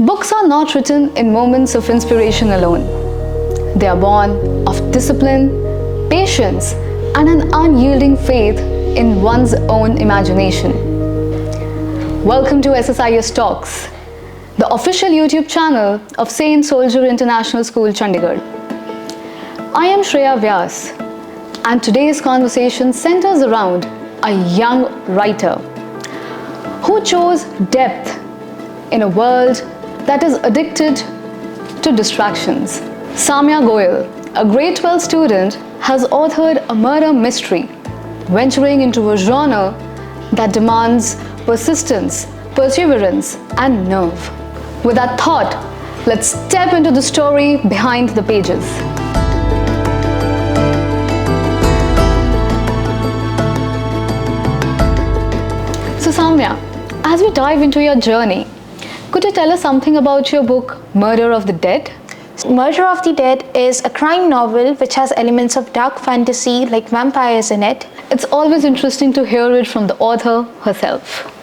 Books are not written in moments of inspiration alone. They are born of discipline, patience, and an unyielding faith in one's own imagination. Welcome to SSIS Talks, the official YouTube channel of Saint Soldier International School, Chandigarh. I am Shreya Vyas, and today's conversation centers around a young writer who chose depth in a world that is addicted to distractions. Samya, a grade 12 student, has authored a murder mystery, venturing into a genre that demands persistence, perseverance, and nerve. With that thought, let's step into the story behind the pages. So Samya, as we dive into your journey, could you tell us something about your book, Murder of the Dead? Murder of the Dead is a crime novel which has elements of dark fantasy like vampires in it. It's always interesting to hear it from the author herself.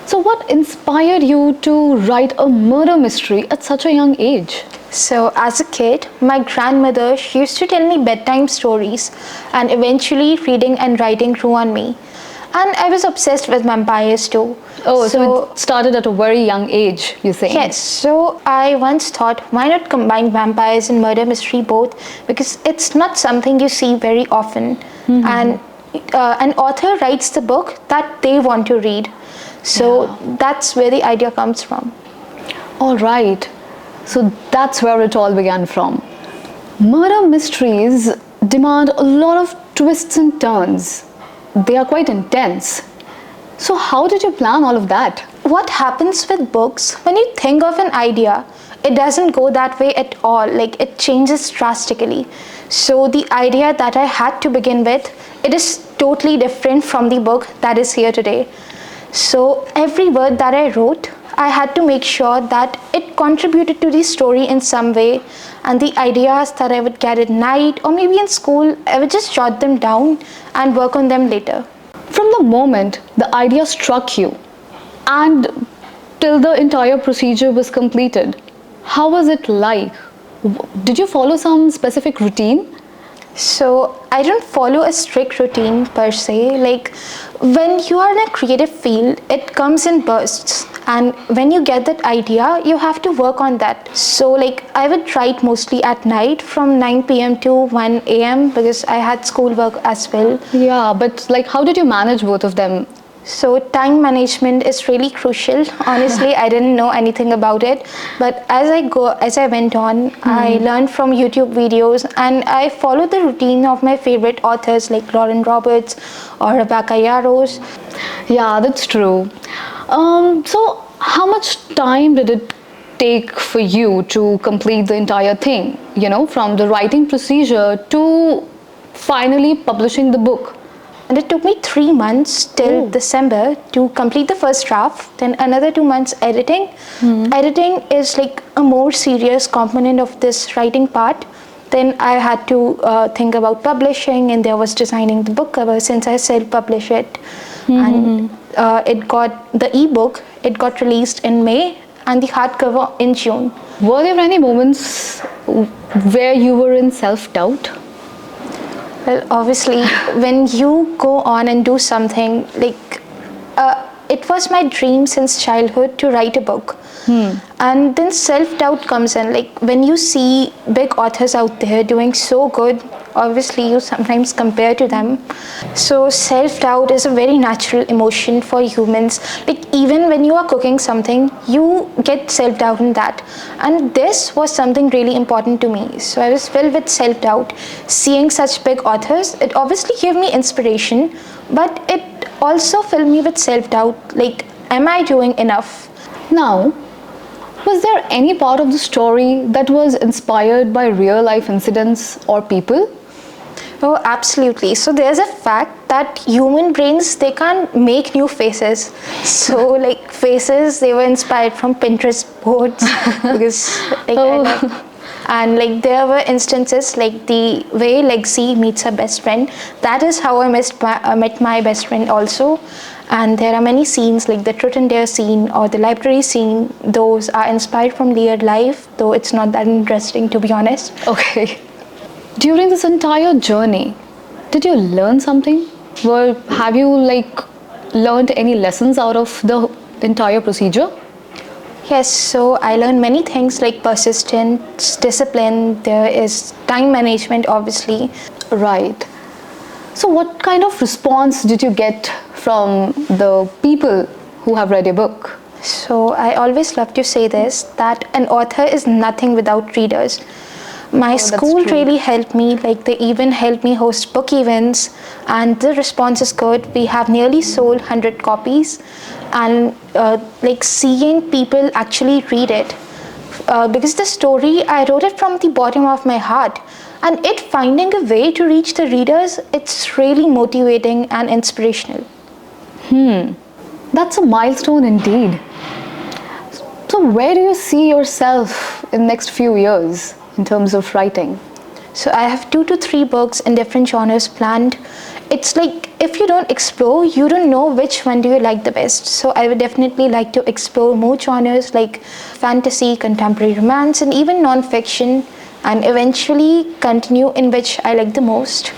So what inspired you to write a murder mystery at such a young age? So as a kid, my grandmother, she used to tell me bedtime stories, and eventually reading and writing grew on me. And I was obsessed with vampires too. Oh, so it started at a very young age, you think? Yes, so I once thought, why not combine vampires and murder mystery both? Because it's not something you see very often. Mm-hmm. And an author writes the book that they want to read. So that's where the idea comes from. All right. So that's where it all began from. Murder mysteries demand a lot of twists and turns. They are quite intense. So how did you plan all of that? What happens with books, when you think of an idea, it doesn't go that way at all. Like, it changes drastically. So the idea that I had to begin with, it is totally different from the book that is here today. So every word that I wrote, I had to make sure that it contributed to the story in some way, and the ideas that I would get at night or maybe in school, I would just jot them down and work on them later. From the moment the idea struck you and till the entire procedure was completed, how was it like? Did you follow some specific routine? So I don't follow a strict routine per se. Like, when you are in a creative field, it comes in bursts, and when you get that idea, you have to work on that. So like, I would write mostly at night from 9 p.m. to 1 a.m. because I had schoolwork as well. Yeah, but like, how did you manage both of them? So time management is really crucial. Honestly, I didn't know anything about it, but as I went on, I learned from YouTube videos, and I followed the routine of my favorite authors like Lauren Roberts or Rebecca Yarros. Yeah, that's true. So how much time did it take for you to complete the entire thing? You know, from the writing procedure to finally publishing the book? And it took me 3 months till December to complete the first draft, then another 2 months editing. Editing is like a more serious component of this writing part. Then I had to think about publishing, and there was designing the book cover since I self-publish it. And it got the ebook, it got released in May, and the hardcover in June. Were there any moments where you were in self-doubt? Well, obviously, when you go on and do something, like, it was my dream since childhood to write a book. And then self-doubt comes in. Like, when you see big authors out there doing so good, obviously you sometimes compare to them. So self-doubt is a very natural emotion for humans. Like, even when you are cooking something, you get self-doubt in that. And this was something really important to me. So I was filled with self-doubt. Seeing such big authors, it obviously gave me inspiration, but it also filled me with self-doubt. Like, am I doing enough? Now, was there any part of the story that was inspired by real life incidents or people? Oh, absolutely. So there's a fact that human brains, they can't make new faces. So like, faces, they were inspired from Pinterest boards because like, and like, there were instances like the way Lexi meets her best friend. That is how I met my best friend also. And there are many scenes like the truth and dare scene or the library scene. Those are inspired from real life, though it's not that interesting, to be honest. Okay. During this entire journey, did you learn something? Or have you learned any lessons out of the entire procedure? Yes, so I learned many things like persistence, discipline, there is time management, obviously. Right. So what kind of response did you get from the people who have read your book? So I always love to say this, that an author is nothing without readers. My school really helped me, like they even helped me host book events, and the response is good. We have nearly sold 100 copies, and seeing people actually read it. Because the story, I wrote it from the bottom of my heart, and it finding a way to reach the readers, it's really motivating and inspirational. That's a milestone indeed. So where do you see yourself in next few years in terms of writing? So I have 2 to 3 books in different genres planned. It's like if you don't explore, you don't know which one do you like the best. So I would definitely like to explore more genres like fantasy, contemporary romance, and even non-fiction, and eventually continue in which I like the most.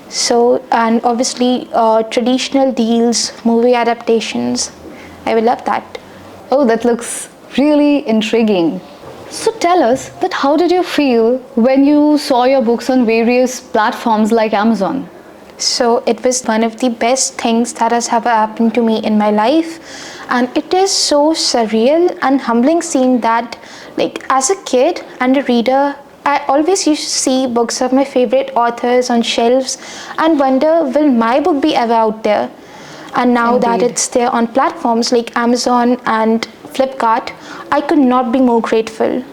So, and obviously traditional deals, movie adaptations, I would love that. Oh, that looks really intriguing. So tell us that how did you feel when you saw your books on various platforms like Amazon? So it was one of the best things that has ever happened to me in my life, and it is so surreal and humbling seeing that, like as a kid and a reader, I always used to see books of my favorite authors on shelves and wonder, will my book be ever out there? And now that it's there on platforms like Amazon and Flipkart, I could not be more grateful.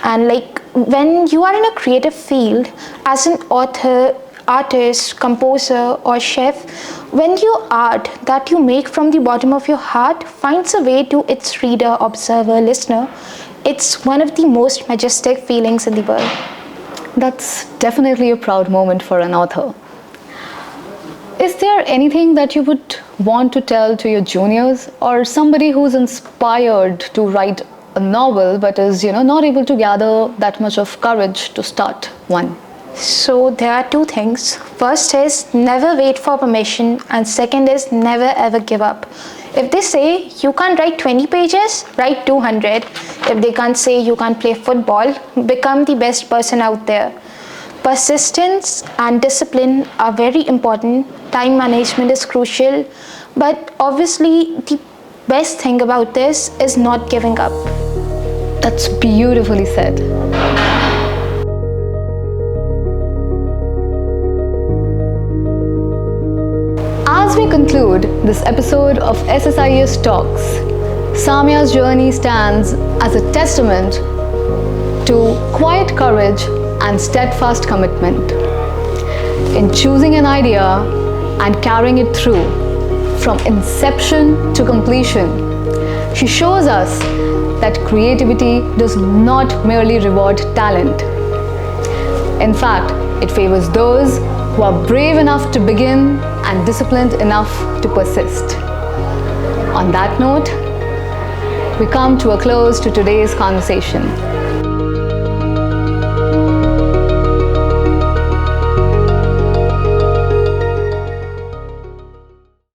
And like when you are in a creative field, as an author, artist, composer, or chef, when your art that you make from the bottom of your heart finds a way to its reader, observer, listener, it's one of the most majestic feelings in the world. That's definitely a proud moment for an author. Is there anything that you would want to tell to your juniors or somebody who's inspired to write a novel but is, not able to gather that much of courage to start one? So there are 2 things. First is never wait for permission, and second is never ever give up. If they say you can't write 20 pages, write 200. If they can't say you can't play football, become the best person out there. Persistence and discipline are very important. Time management is crucial. But obviously, the best thing about this is not giving up. That's beautifully said. As we conclude this episode of SSIS Talks, Samya's journey stands as a testament to quiet courage and steadfast commitment in choosing an idea and carrying it through from inception to completion. She shows us that creativity does not merely reward talent. In fact, it favors those who are brave enough to begin and disciplined enough to persist. On that note, we come to a close to today's conversation.